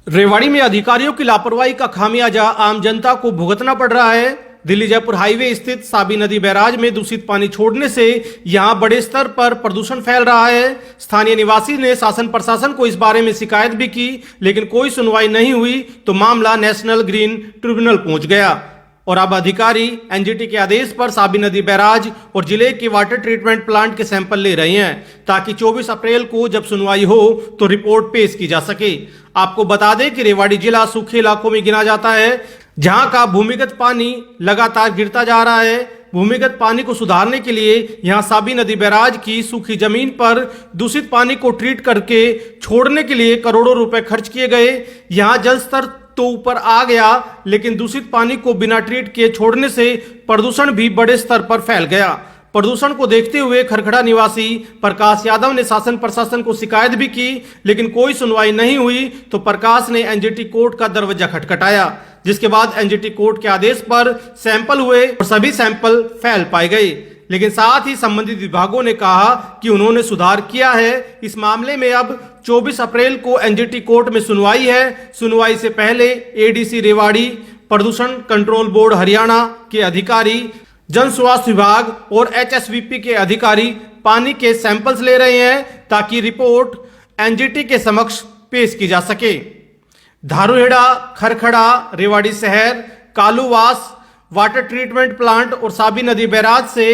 रेवाड़ी में अधिकारियों की लापरवाही का खामियाजा आम जनता को भुगतना पड़ रहा है। दिल्ली जयपुर हाईवे स्थित साबी नदी बैराज में दूषित पानी छोड़ने से यहां बड़े स्तर पर प्रदूषण फैल रहा है। स्थानीय निवासी ने शासन प्रशासन को इस बारे में शिकायत भी की, लेकिन कोई सुनवाई नहीं हुई तो मामला नेशनल ग्रीन ट्रिब्यूनल पहुंच गया और अब अधिकारी एनजीटी के आदेश पर साबी नदी बैराज और जिले के वाटर ट्रीटमेंट प्लांट के सैंपल ले रहे हैं ताकि 24 अप्रैल को जब सुनवाई हो तो रिपोर्ट पेश की जा सके। आपको बता दें कि रेवाड़ी जिला सूखे इलाकों में गिना जाता है, जहां का भूमिगत पानी लगातार गिरता जा रहा है। भूमिगत पानी को सुधारने के लिए यहां साबी नदी बैराज की सूखी जमीन पर दूषित पानी को ट्रीट करके छोड़ने के लिए करोड़ों रुपए खर्च किए गए। यहां जल स्तर तो ऊपर आ गया, लेकिन दूषित पानी को बिना ट्रीट किए छोड़ने से प्रदूषण भी बड़े स्तर पर फैल गया। प्रदूषण को देखते हुए खरखड़ा निवासी प्रकाश यादव ने शासन प्रशासन को शिकायत भी की, लेकिन कोई सुनवाई नहीं हुई तो प्रकाश ने एनजीटी कोर्ट का दरवाजा खटखटाया, जिसके बाद एनजीटी कोर्ट के आदेश पर सैंपल हुए और सभी सैंपल फैल पाए गए। लेकिन साथ ही संबंधित विभागों ने कहा कि उन्होंने सुधार किया है। इस मामले में अब 24 अप्रैल को एनजीटी कोर्ट में सुनवाई है। सुनवाई से पहले एडीसी रेवाड़ी, प्रदूषण कंट्रोल बोर्ड हरियाणा के अधिकारी, जन स्वास्थ्य विभाग और एचएसवीपी के अधिकारी पानी के सैंपल्स ले रहे हैं ताकि रिपोर्ट एनजीटी के समक्ष पेश की जा सके। धारूहेड़ा, खरखड़ा, रेवाड़ी शहर, कालूवास वाटर ट्रीटमेंट प्लांट और साबी नदी बैराज से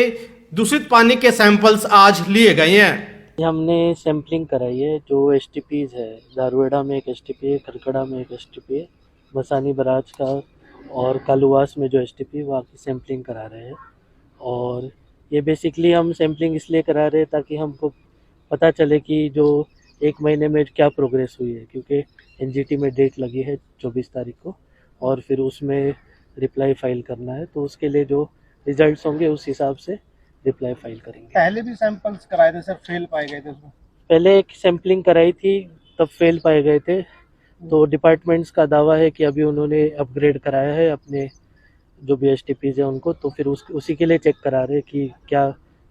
दूषित पानी के सैंपल्स आज लिए गए हैं। हमने सैम्पलिंग कराई है। जो एसटीपीज है, धारूहेड़ा में एक एसटीपी है, खरखड़ा में एक एसटीपी है, मसानी बराज का और कालूवास में जो एसटीपी वहाँ की सैम्पलिंग करा रहे हैं। और ये बेसिकली हम सैम्पलिंग इसलिए करा रहे हैं ताकि हमको पता चले कि जो एक महीने में क्या प्रोग्रेस हुई है, क्योंकि एनजीटी में डेट लगी है 24 तारीख को और फिर उसमें रिप्लाई फाइल करना है, तो उसके लिए जो रिजल्ट्स होंगे उस हिसाब से रिप्लाई फाइल करेंगे। पहले भी सैंपल्स कराए थे सर, फेल पाए गए थे उसमें। पहले एक सैम्पलिंग कराई थी, तब फेल पाए गए थे। तो डिपार्टमेंट्स का दावा है कि अभी उन्होंने अपग्रेड कराया है अपने जो भी एसटीपीज है उनको, तो फिर उसी के लिए चेक करा रहे हैं कि क्या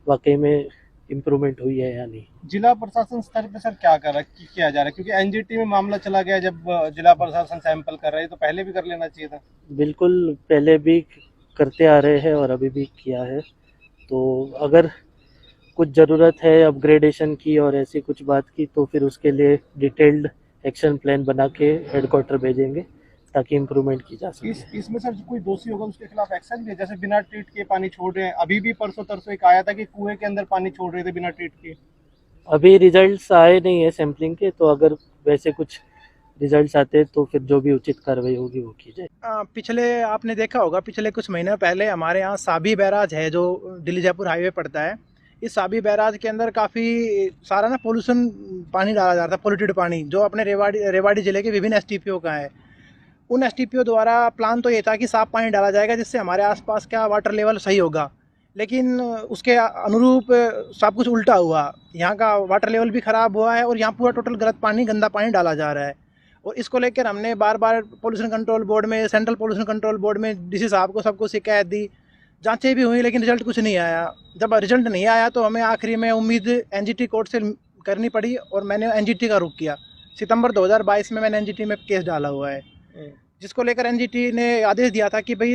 वाकई में इम्प्रूवमेंट हुई है या नहीं। जिला प्रशासन स्तर पे सर क्या कर रहा है, किया जा रहा है? क्योंकि एनजीटी में मामला चला गया, जब जिला प्रशासन सैंपल कर रहा है तो पहले भी कर लेना चाहिए था। बिल्कुल, पहले भी करते आ रहे हैं और अभी भी किया है। तो अगर कुछ ज़रूरत है अपग्रेडेशन की और ऐसी कुछ बात की तो फिर उसके लिए डिटेल्ड एक्शन प्लान बना के हेडक्वार्टर भेजेंगे ताकि इम्प्रूवमेंट की जा सके। इसमें सर कोई दोषी होगा उसके खिलाफ एक्शन भी है? जैसे बिना ट्रीट किए पानी छोड़ रहे हैं, अभी भी परसों तरसों एक आया था कि कुएं के अंदर पानी छोड़ रहे थे बिना ट्रीट किए। अभी रिजल्ट्स आए नहीं है सैम्पलिंग के, तो अगर वैसे कुछ रिजल्ट्स आते हैं तो फिर जो भी उचित कार्रवाई होगी वो की जाए। पिछले आपने देखा होगा, पिछले कुछ महीने पहले हमारे यहाँ साबी बैराज है जो दिल्ली जयपुर हाईवे पड़ता है। इस साबी बैराज के अंदर काफ़ी सारा ना पोल्यूशन पानी डाला जा रहा था, पोल्यूटेड पानी, जो अपने रेवाड़ी ज़िले के विभिन्न एसटीपीओ का है। उन एसटीपीओ द्वारा प्लान तो ये था कि साफ पानी डाला जाएगा जिससे हमारे आसपास का वाटर लेवल सही होगा, लेकिन उसके अनुरूप सब कुछ उल्टा हुआ। यहाँ का वाटर लेवल भी ख़राब हुआ है और यहाँ पूरा टोटल गलत पानी, गंदा पानी डाला जा रहा है। और इसको लेकर हमने बार बार पोल्यूशन कंट्रोल बोर्ड में, सेंट्रल पोल्यूशन कंट्रोल बोर्ड में डीसी साहब को सबको शिकायत दी, जांचें भी हुई, लेकिन रिजल्ट कुछ नहीं आया। जब रिजल्ट नहीं आया तो हमें आखिरी में उम्मीद एनजीटी कोर्ट से करनी पड़ी और मैंने एनजीटी का रुख किया। सितंबर 2022 में मैंने एनजीटी में केस डाला हुआ है, जिसको लेकर एनजीटी ने आदेश दिया था कि भाई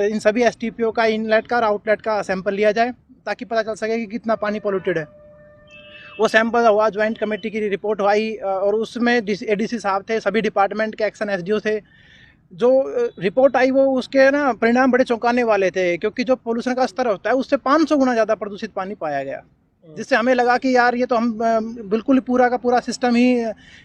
इन सभी एसटीपीओ का इनलेट का और आउटलेट का सैंपल लिया जाए ताकि पता चल सके कि कितना पानी पोल्यूटेड है। वो सैंपल हुआ, ज्वाइंट कमेटी की रिपोर्ट आई और उसमें एडीसी साहब थे, सभी डिपार्टमेंट के एक्शन एसडीओ थे। जो रिपोर्ट आई वो उसके ना परिणाम बड़े चौंकाने वाले थे, क्योंकि जो पोल्यूशन का स्तर होता है उससे 500 गुना ज़्यादा प्रदूषित पानी पाया गया, जिससे हमें लगा कि यार ये तो हम बिल्कुल पूरा का पूरा सिस्टम ही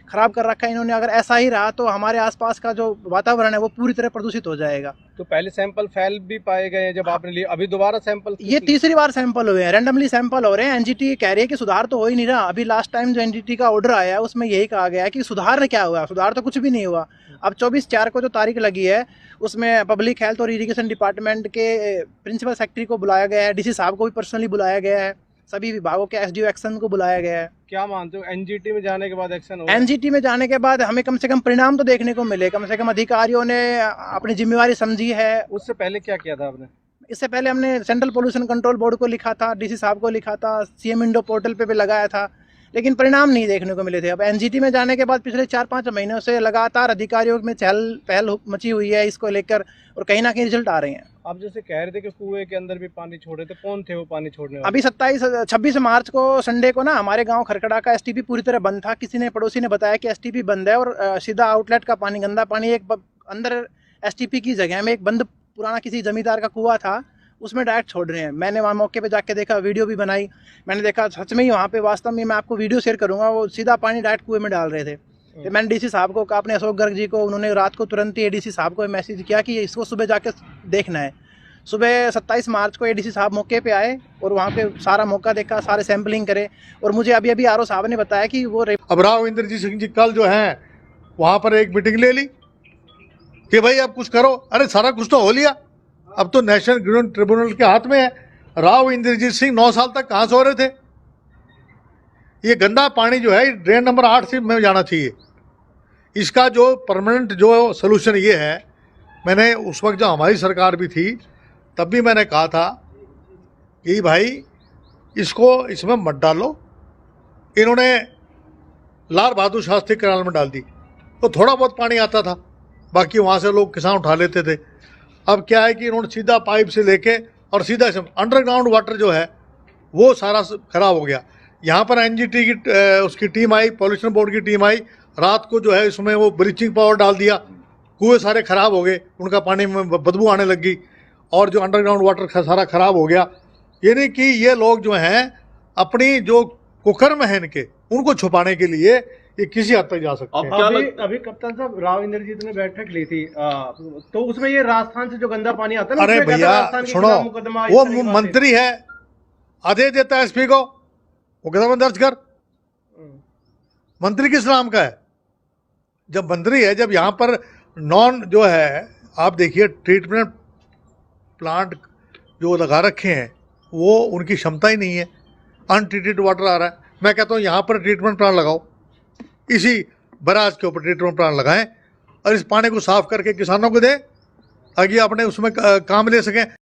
ख़राब कर रखा है इन्होंने। अगर ऐसा ही रहा तो हमारे आसपास का जो वातावरण है वो पूरी तरह प्रदूषित हो जाएगा। तो पहले सैंपल फेल भी पाए गए हैं जब आपने लिए, अभी दोबारा सैंपल? ये तीसरी बार सैंपल हुए हैं, रैंडमली सैंपल हो रहे हैं। एनजीटी कह रही है कि सुधार तो हो ही नहीं रहा। अभी लास्ट टाइम जो एनजीटी का ऑर्डर आया है उसमें यही कहा गया है कि सुधार क्या हुआ, सुधार तो कुछ भी नहीं हुआ। अब 24/4 को जो तारीख लगी है उसमें पब्लिक हेल्थ और इरिगेशन डिपार्टमेंट के प्रिंसिपल सेक्रेटरी को बुलाया गया है, डीसी साहब को भी पर्सनली बुलाया गया है, सभी विभागों के एसडीओ एक्शन को बुलाया गया है। क्या मानते हो एनजीटी में जाने के बाद एक्शन होगा? एनजीटी में जाने के बाद हमें कम से कम परिणाम तो देखने को मिले, कम से कम अधिकारियों ने अपनी जिम्मेवारी समझी है। उससे पहले क्या किया था आपने? इससे पहले हमने सेंट्रल पोल्यूशन कंट्रोल बोर्ड को लिखा था, डीसी साहब को लिखा था, सीएम इंडो पोर्टल पे भी लगाया था, लेकिन परिणाम नहीं देखने को मिले थे। अब एनजीटी में जाने के बाद पिछले 4-5 महीनों से लगातार अधिकारियों में चहल पहल मची हुई है इसको लेकर, और कहीं ना कहीं रिजल्ट आ रहे हैं। आप जैसे कह रहे थे कि कुएं के अंदर भी पानी छोड़ रहे थे, कौन थे वो पानी छोड़ने वाले? अभी 26 मार्च को संडे को ना हमारे गांव खरकड़ा का एसटीपी पूरी तरह बंद था। किसी ने पड़ोसी ने बताया कि एसटीपी बंद है और सीधा आउटलेट का पानी, गंदा पानी एक अंदर एसटीपी की जगह में एक बंद पुराना किसी जमींदार का कुआं था, उसमें डायरेक्ट छोड़ रहे हैं। मैंने वहाँ मौके पे जाके देखा, वीडियो भी बनाई, मैंने देखा सच में ही वहाँ पे वास्तव में, मैं आपको वीडियो शेयर करूँगा, वो सीधा पानी डायरेक्ट कुएं में डाल रहे थे। तो मैंने डीसी साहब को कहा, अपने अशोक गर्ग जी को, उन्होंने रात को तुरंत ही एडीसी साहब को मैसेज किया कि इसको सुबह जाके देखना है। सुबह 27 मार्च को एडीसी साहब मौके पे आए और वहाँ पे सारा मौका देखा, सारे सैंपलिंग करे, और मुझे अभी आरओ साहब ने बताया कि वो अब राव इंद्रजीत सिंह जी कल जो है वहाँ पर एक मीटिंग ले ली कि भाई अब कुछ करो। अरे सारा कुछ तो हो लिया, अब तो नेशनल ग्राउंड ट्रिब्यूनल के हाथ में है। राव इंद्रजीत सिंह 9 साल तक कहाँ सो रहे थे? ये गंदा पानी जो है ड्रेन नंबर 8 से में जाना चाहिए। इसका जो परमानेंट जो सोल्यूशन ये है, मैंने उस वक्त जो हमारी सरकार भी थी तब भी मैंने कहा था कि भाई इसको इसमें मत डालो। इन्होंने लाल बहादुर शास्त्री कैनाल में डाल दी तो थोड़ा बहुत पानी आता था, बाकी वहाँ से लोग किसान उठा लेते थे। अब क्या है कि इन्होंने सीधा पाइप से लेके और सीधा अंडरग्राउंड वाटर जो है वो सारा खराब हो गया। यहाँ पर एनजीटी की उसकी टीम आई, पॉल्यूशन बोर्ड की टीम आई, रात को जो है इसमें वो ब्लीचिंग पाउडर डाल दिया, कुएं सारे खराब हो गए, उनका पानी में बदबू आने लगी और जो अंडरग्राउंड वाटर सारा खराब हो गया। यानी कि ये लोग जो हैं अपनी जो कुकर्म है इनके, उनको छुपाने के लिए ये किसी हद तक जा सकते हैं। अभी कप्तान साहब राव इंद्रजीत ने बैठक ली थी, तो उसमें ये राजस्थान से जो गंदा पानी आता है ना, अरे उसमें कहता भैया राजस्थान के सुनो, खिलाफ मुकदमा इस वो तरह की बातें। मंत्री है, आदेश देता है एसपी को, मुकदमा दर्ज कर। मंत्री किस नाम का है? जब मंत्री है, जब यहाँ पर नॉन जो है, आप देखिए ट्रीटमेंट प्लांट जो लगा रखे हैं वो उनकी क्षमता ही नहीं है, अनट्रीटेड वाटर आ रहा है। मैं कहता हूँ यहाँ पर ट्रीटमेंट प्लांट लगाओ, इसी बराज के ऊपर ट्रीटमेंट प्लांट लगाएं और इस पानी को साफ करके किसानों को दें ताकि अपने उसमें काम ले सकें।